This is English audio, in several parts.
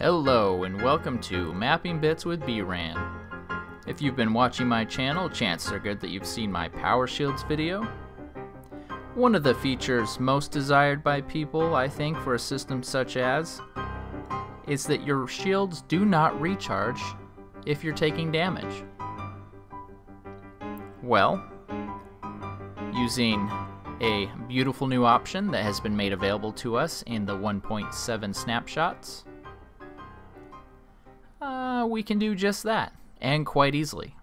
Hello and welcome to Mapping Bits with bRanN. If you've been watching my channel, chances are good that you've seen my Power Shields video. One of the features most desired by people, I think, for a system such as, is that your shields do not recharge if you're taking damage. Well, using a beautiful new option that has been made available to us in the 1.7 snapshots, we can do just that, and quite easily.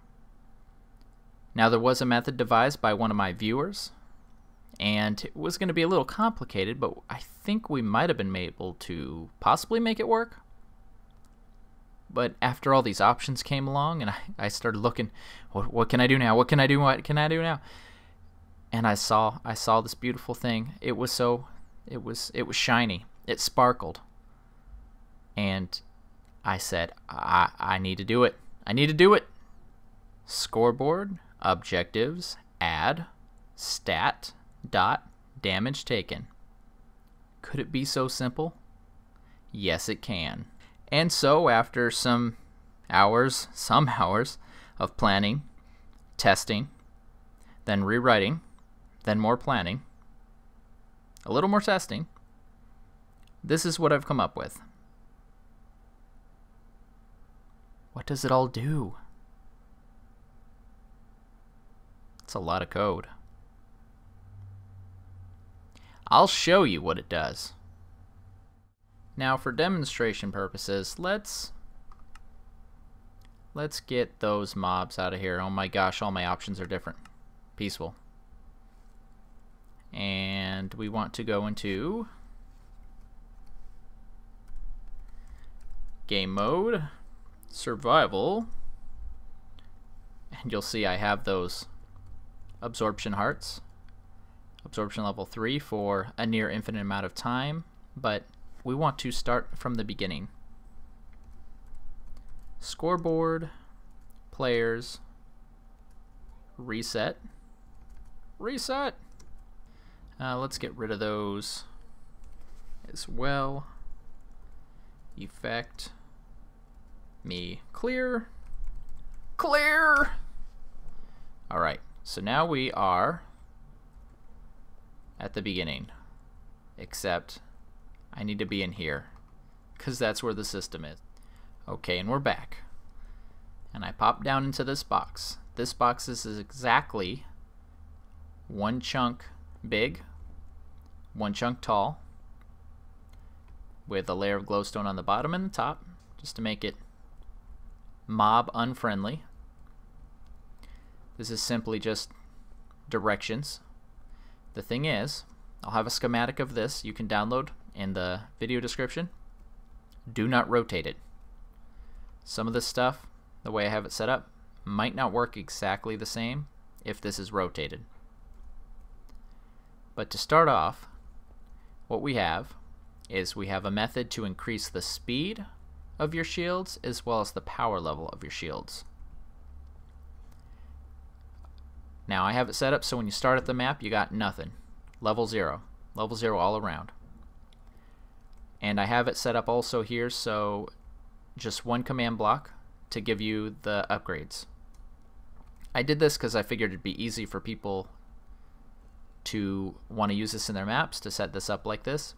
Now, there was a method devised by one of my viewers, and it was going to be a little complicated, but I think we might have been able to possibly make it work. But after all these options came along, and I started looking, what can I do now? What can I do? What can I do now? And I saw this beautiful thing. It was shiny. It sparkled. And I said, I need to do it. I need to do it. Scoreboard, objectives, add, stat, dot, damage taken. Could it be so simple? Yes, it can. And so after some hours of planning, testing, then rewriting, then more planning, a little more testing, this is what I've come up with. What does it all do? It's a lot of code. I'll show you what it does. Now, for demonstration purposes, let's get those mobs out of here. Oh my gosh, all my options are different. Peaceful. And we want to go into game mode, survival, and you'll see I have those absorption hearts. Absorption level 3 for a near infinite amount of time, but we want to start from the beginning. Scoreboard, players, reset. Reset! Let's get rid of those as well. Effect. Me. Clear. Clear! Alright, so now we are at the beginning. Except I need to be in here, because that's where the system is. Okay, and we're back. And I pop down into this box. This box is exactly one chunk big, one chunk tall, with a layer of glowstone on the bottom and the top, just to make it mob unfriendly. This is simply just directions. The thing is, I'll have a schematic of this you can download in the video description. Do not rotate it. Some of this stuff, the way I have it set up, might not work exactly the same if this is rotated. But to start off, what we have is we have a method to increase the speed of your shields as well as the power level of your shields. Now I have it set up so when you start at the map you got nothing. Level 0 all around. And I have it set up also here so just one command block to give you the upgrades. I did this because I figured it'd be easy for people to want to use this in their maps, to set this up like this.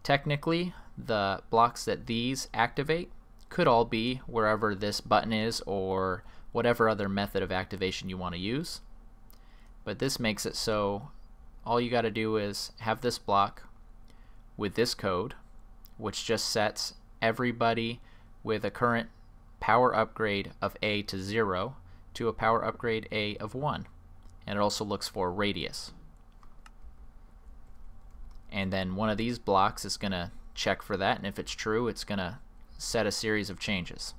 Technically, the blocks that these activate could all be wherever this button is or whatever other method of activation you want to use. But this makes it so all you got to do is have this block with this code, which just sets everybody with a current power upgrade of A to 0 to a power upgrade A of 1. And it also looks for radius. And then one of these blocks is going to check for that, and if it's true, it's going to set a series of changes.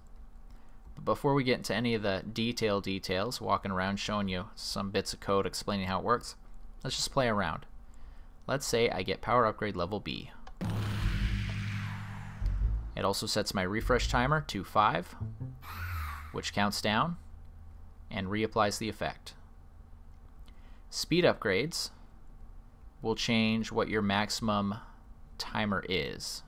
But before we get into any of the details, walking around showing you some bits of code explaining how it works, let's just play around. Let's say I get power upgrade level B. It also sets my refresh timer to 5, which counts down and reapplies the effect. Speed upgrades will change what your maximum timer is.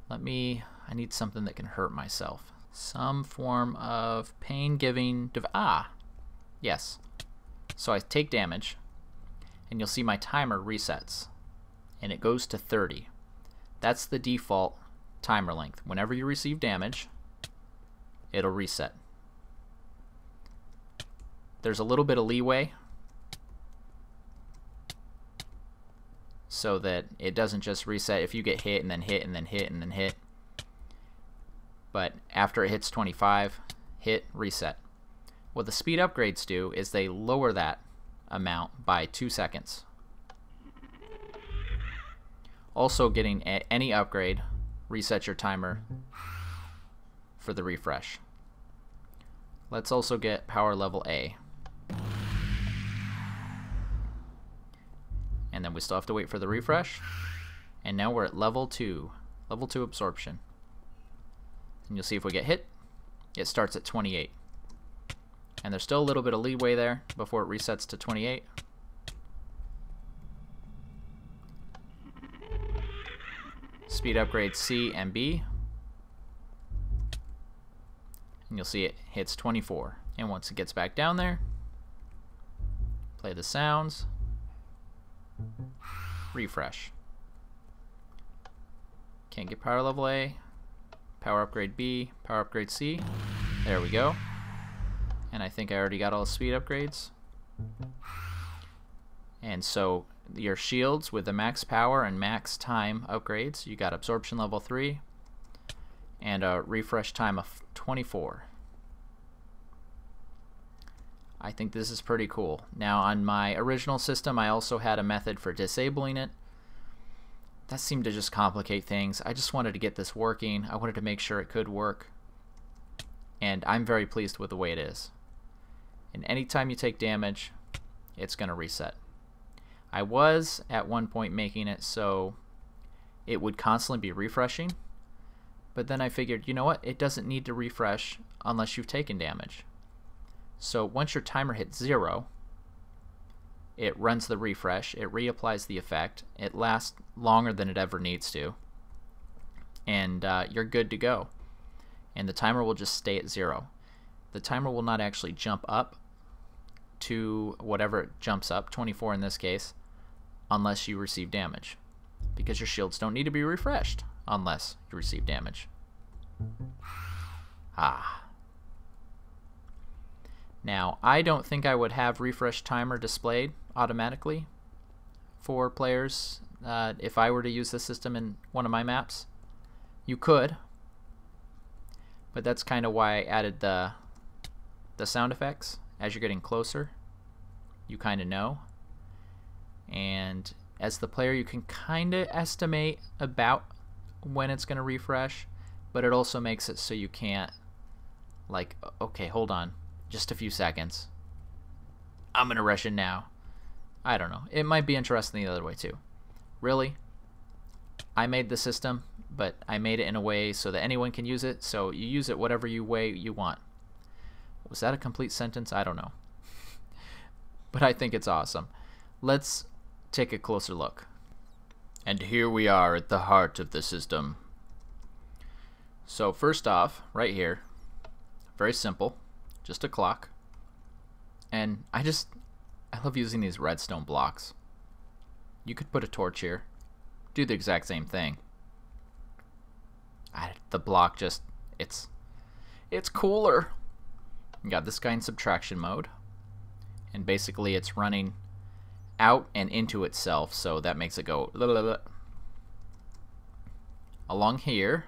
I need something that can hurt myself. Some form of pain-giving yes. So I take damage, and you'll see my timer resets, and it goes to 30. That's the default timer length. Whenever you receive damage, it'll reset. There's a little bit of leeway so that it doesn't just reset if you get hit and then hit and then hit and then hit. But after it hits 25, hit, reset. What the speed upgrades do is they lower that amount by 2 seconds. Also, getting any upgrade resets your timer for the refresh. Let's also get power level A. And then we still have to wait for the refresh. And now we're at level 2. Level 2 absorption. And you'll see if we get hit, it starts at 28. And there's still a little bit of leeway there before it resets to 28. Speed upgrade C and B. And you'll see it hits 24. And once it gets back down there, play the sounds, refresh. Can't get power level A, power upgrade B, power upgrade C. There we go. And I think I already got all the speed upgrades. And so your shields with the max power and max time upgrades, you got absorption level 3 and a refresh time of 24. I think this is pretty cool. Now on my original system I also had a method for disabling it. That seemed to just complicate things. I just wanted to get this working. I wanted to make sure it could work. And I'm very pleased with the way it is. And anytime you take damage, it's going to reset. I was at one point making it so it would constantly be refreshing, but then I figured, you know what, it doesn't need to refresh unless you've taken damage. So once your timer hits 0, it runs the refresh, it reapplies the effect, it lasts longer than it ever needs to, and you're good to go. And the timer will just stay at 0. The timer will not actually jump up to whatever it jumps up, 24 in this case, unless you receive damage, because your shields don't need to be refreshed unless you receive damage. Now I don't think I would have refresh timer displayed automatically for players if I were to use this system in one of my maps. You could, but that's kind of why I added the sound effects. As you're getting closer, you kind of know, and as the player you can kind of estimate about when it's going to refresh, but it also makes it so you can't, like, okay, hold on just a few seconds, I'm going to rush in now. I don't know, it might be interesting the other way too. Really, I made the system, but I made it in a way so that anyone can use it, so you use it whatever way you want. Was that a complete sentence? I don't know. But I think it's awesome. Let's take a closer look. And here we are at the heart of the system. So first off, right here, very simple, just a clock. And I love using these redstone blocks. You could put a torch here, do the exact same thing. The block just, it's cooler. You got this guy in subtraction mode, and basically it's running out and into itself, so that makes it go blah, blah, blah. Along here,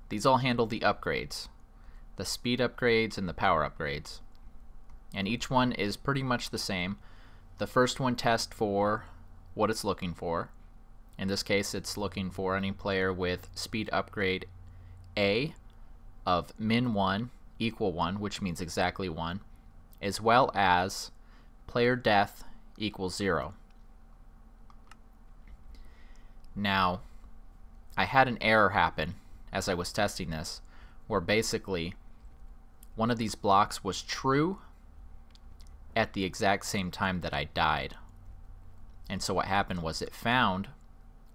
these all handle the upgrades, the speed upgrades and the power upgrades, and each one is pretty much the same. The first one tests for what it's looking for. In this case, it's looking for any player with speed upgrade A of min 1 equal 1, which means exactly 1, as well as player death equals 0. Now, I had an error happen as I was testing this, where basically one of these blocks was true at the exact same time that I died. And so what happened was it found,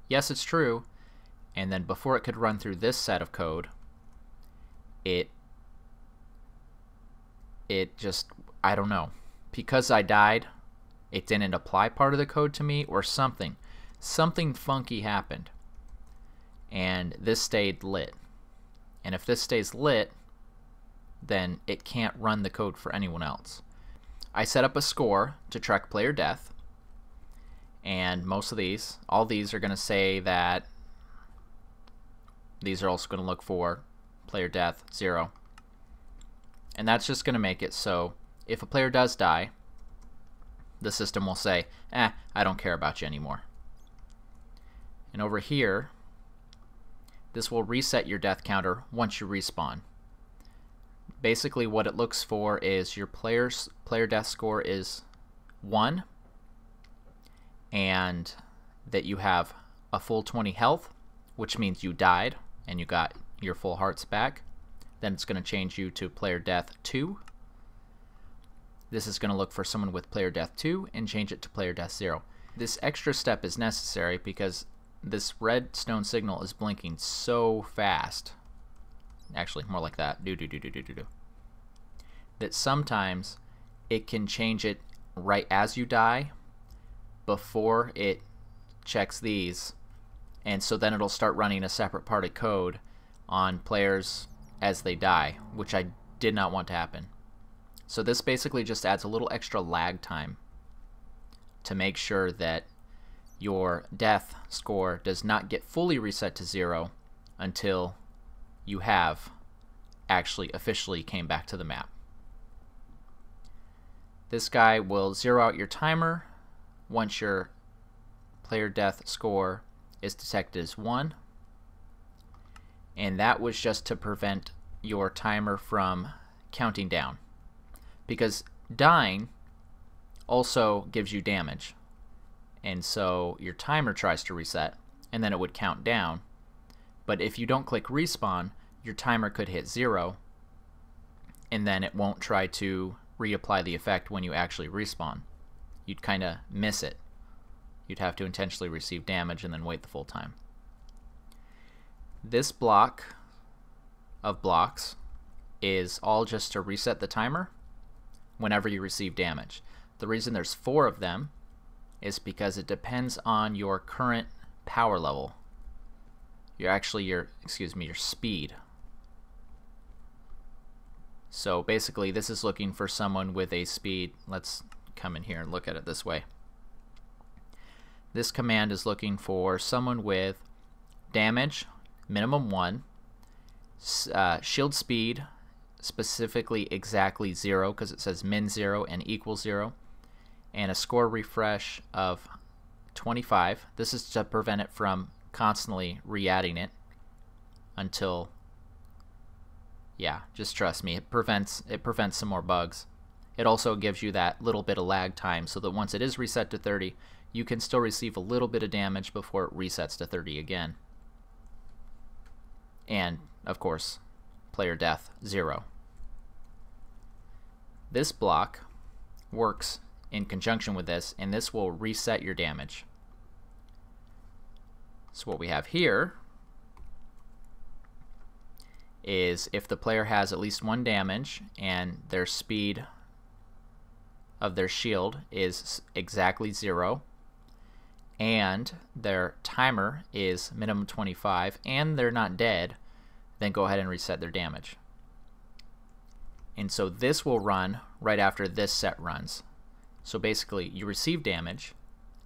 yes, it's true, and then before it could run through this set of code, it just, I don't know, because I died, it didn't apply part of the code to me or something. Something funky happened, and this stayed lit. And if this stays lit, then it can't run the code for anyone else. I set up a score to track player death, and most of these, all these are going to say that these are also going to look for player death 0. And that's just going to make it so if a player does die, the system will say, I don't care about you anymore. And over here, this will reset your death counter once you respawn. Basically what it looks for is your player death score is 1, and that you have a full 20 health, which means you died and you got your full hearts back. Then it's going to change you to player death 2. This is going to look for someone with player death 2 and change it to player death 0. This extra step is necessary because this redstone signal is blinking so fast. Actually, more like that. That sometimes it can change it right as you die before it checks these, and so then it'll start running a separate part of code on players as they die, which I did not want to happen. So this basically just adds a little extra lag time to make sure that your death score does not get fully reset to 0 until you have actually officially came back to the map. This guy will zero out your timer once your player death score is detected as 1, and that was just to prevent your timer from counting down, because dying also gives you damage, and so your timer tries to reset and then it would count down, but if you don't click respawn, your timer could hit 0 and then it won't try to reapply the effect when you actually respawn. You'd kind of miss it. You'd have to intentionally receive damage and then wait the full time. This block of blocks is all just to reset the timer whenever you receive damage. The reason there's 4 of them is because it depends on your current power level. Your speed. So basically this is looking for someone with a speed. Let's come in here and look at it this way. This command is looking for someone with damage minimum 1, shield speed specifically exactly 0 because it says min 0 and equal 0, and a score refresh of 25. This is to prevent it from constantly re-adding it until, yeah, just trust me, it prevents some more bugs. It also gives you that little bit of lag time so that once it is reset to 30, you can still receive a little bit of damage before it resets to 30 again. And, of course, player death 0. This block works in conjunction with this, and this will reset your damage. So what we have here is if the player has at least 1 damage and their speed of their shield is exactly 0 and their timer is minimum 25 and they're not dead, then go ahead and reset their damage. And so this will run right after this set runs. So basically you receive damage,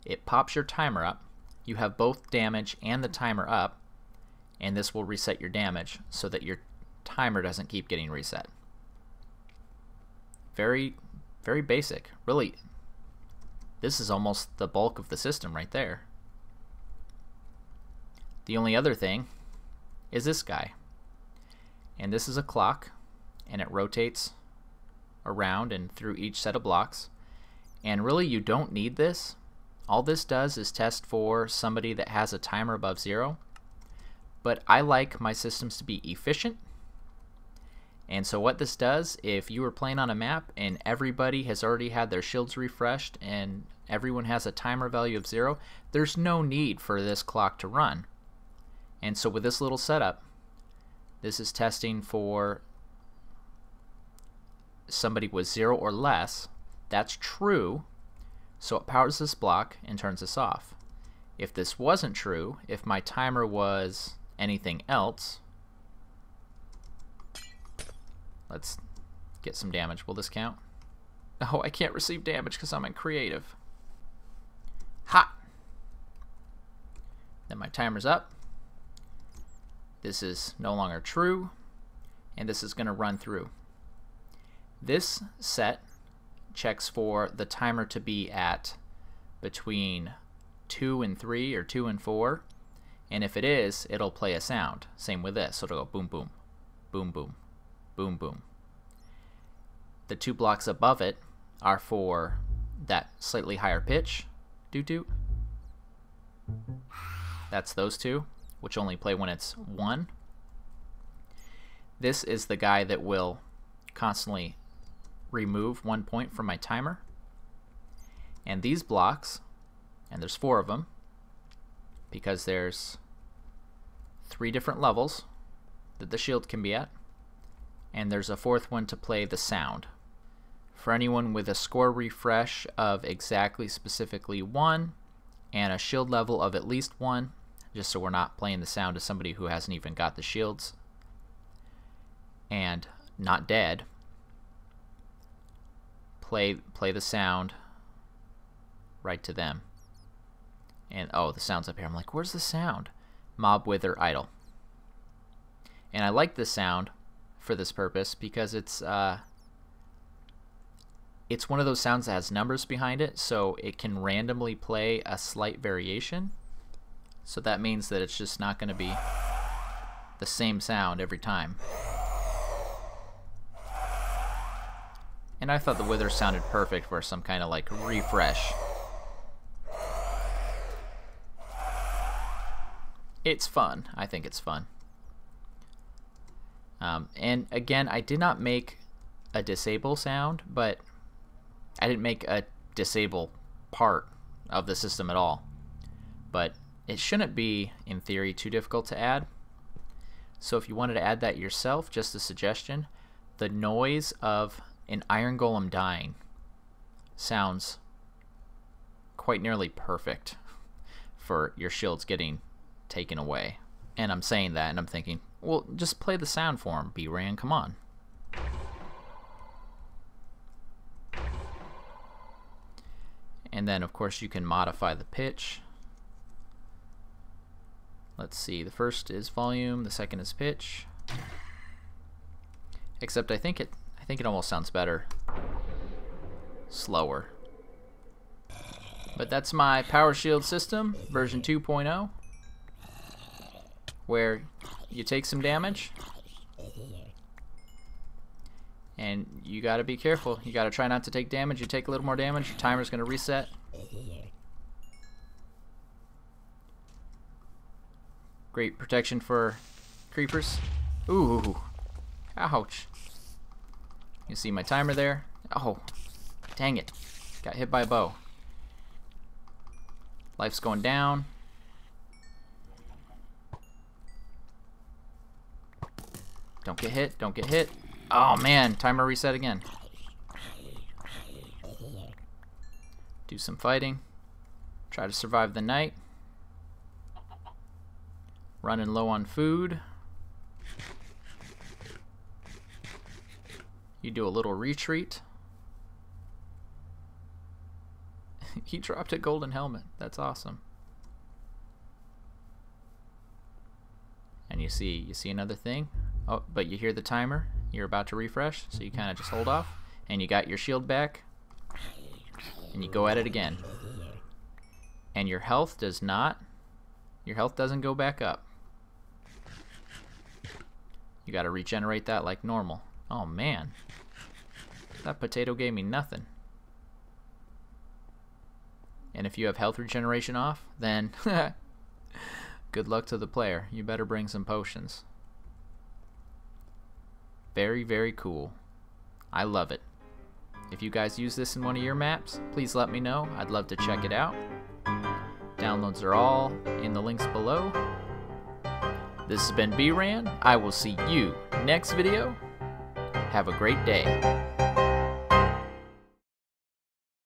it pops your timer up, you have both damage and the timer up, and this will reset your damage so that your timer doesn't keep getting reset. Very, very basic. Really, this is almost the bulk of the system right there. The only other thing is this guy. And this is a clock, and it rotates around and through each set of blocks. And really you don't need this. All this does is test for somebody that has a timer above 0. But I like my systems to be efficient. And so what this does, if you were playing on a map and everybody has already had their shields refreshed and everyone has a timer value of 0, there's no need for this clock to run. And so with this little setup, this is testing for somebody with 0 or less. That's true, so it powers this block and turns this off. If this wasn't true, if my timer was anything else, let's get some damage. Will this count? Oh, I can't receive damage because I'm in creative. Ha! Then my timer's up. This is no longer true, and this is going to run through. This set checks for the timer to be at between 2 and 3 or 2 and 4, and if it is, it'll play a sound. Same with this, so it'll go boom boom, boom boom, boom boom. The 2 blocks above it are for that slightly higher pitch, doot doot. That's those 2, which only play when it's 1. This is the guy that will constantly remove 1 point from my timer. And these blocks, and there's 4 of them, because there's 3 different levels that the shield can be at, and there's a 4th one to play the sound. For anyone with a score refresh of exactly specifically 1 and a shield level of at least 1, just so we're not playing the sound to somebody who hasn't even got the shields and not dead, play the sound right to them. And oh, the sound's up here. I'm like, where's the sound? Mob Wither Idle. And I like this sound for this purpose because it's one of those sounds that has numbers behind it, so it can randomly play a slight variation. So that means that it's just not going to be the same sound every time. And I thought the Wither sounded perfect for some kind of like refresh. It's fun. I think it's fun. And again, I did not make a disable sound, but I didn't make a disable part of the system at all. But it shouldn't be, in theory, too difficult to add. So if you wanted to add that yourself, just a suggestion, the noise of an iron golem dying sounds quite nearly perfect for your shields getting taken away. And I'm saying that and I'm thinking, well, just play the sound for him, bRanN, come on. And then of course you can modify the pitch. Let's see, the first is volume, the second is pitch. Except I think it almost sounds better slower. But that's my power shield system, version 2.0, where you take some damage and you gotta be careful. You gotta try not to take damage. You take a little more damage, your timer's gonna reset. Great protection for creepers. Ooh, ouch. You see my timer there? Oh, dang it. Got hit by a bow. Life's going down. Don't get hit, don't get hit. Oh man, timer reset again. Do some fighting. Try to survive the night. Running low on food. You do a little retreat. He dropped a golden helmet. That's awesome. And you see another thing. Oh, but you hear the timer. You're about to refresh, so you kind of just hold off, and you got your shield back, and you go at it again. And your health doesn't go back up. You got to regenerate that like normal. Oh man, that potato gave me nothing. And if you have health regeneration off, then good luck to the player. You better bring some potions. Very, very cool. I love it. If you guys use this in one of your maps, please let me know. I'd love to check it out. Downloads are all in the links below. This has been bRanN. I will see you next video. Have a great day.